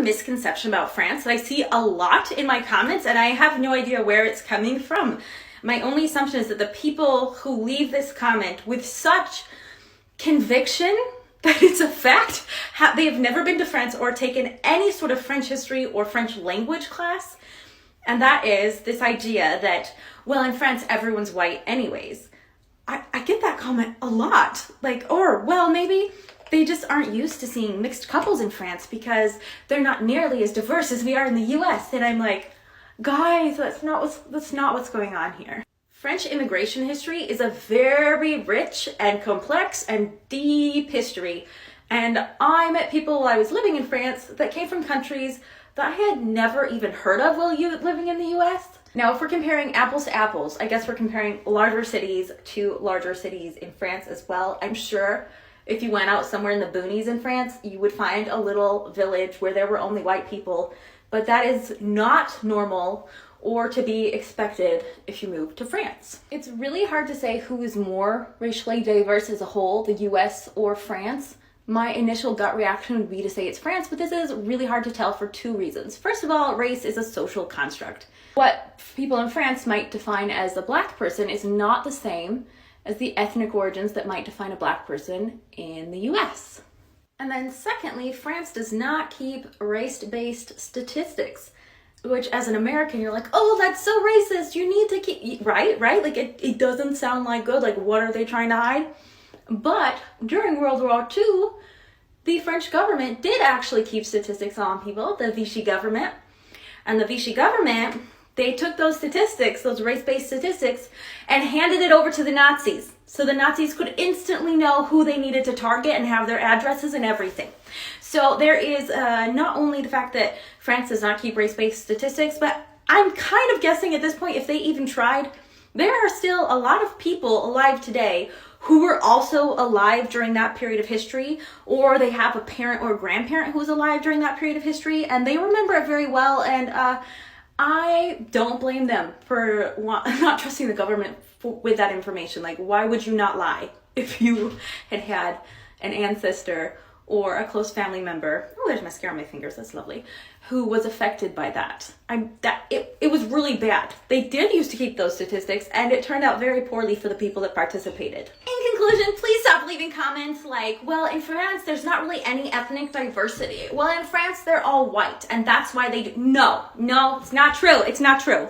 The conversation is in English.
misconception about France that I see a lot in my comments, and I have no idea where it's coming from. My only assumption is that the people who leave this comment with such conviction that it's a fact, they have never been to France or taken any sort of French history or French language class. And that is this idea that, well, in France, everyone's white anyways. I get that comment a lot. Like, or, well, maybe they just aren't used to seeing mixed couples in France because they're not nearly as diverse as we are in the US. And I'm like, guys, that's not what's going on here. French immigration history is a very rich and complex and deep history. And I met people while I was living in France that came from countries that I had never even heard of while living in the US. Now, if we're comparing apples to apples, I guess we're comparing larger cities to larger cities in France as well. I'm sure if you went out somewhere in the boonies in France, you would find a little village where there were only white people, but that is not normal or to be expected if you move to France. It's really hard to say who is more racially diverse as a whole, the US or France. My initial gut reaction would be to say it's France, but this is really hard to tell for two reasons. First of all, race is a social construct. What people in France might define as a black person is not the same as the ethnic origins that might define a black person in the US. And then secondly, France does not keep race-based statistics, which as an American, you're like, oh, that's so racist. You need to keep, right? Like it doesn't sound like good. Like, what are they trying to hide? But during World War II, the French government did actually keep statistics on people, the Vichy government. And the Vichy government, they took those statistics, those race-based statistics, and handed it over to the Nazis. So the Nazis could instantly know who they needed to target and have their addresses and everything. So there is not only the fact that France does not keep race-based statistics, but I'm kind of guessing at this point, if they even tried, there are still a lot of people alive today who were also alive during that period of history, or they have a parent or a grandparent who was alive during that period of history, and they remember it very well, and I don't blame them for not trusting the government with that information. Like, why would you not lie if you had an ancestor or a close family member, oh, there's mascara on my fingers, that's lovely, who was affected by that? It was really bad. They did used to keep those statistics, and it turned out very poorly for the people that participated. In conclusion, please stop leaving comments like, well, in France, there's not really any ethnic diversity. Well, in France, they're all white, and that's why they do. No, it's not true. It's not true.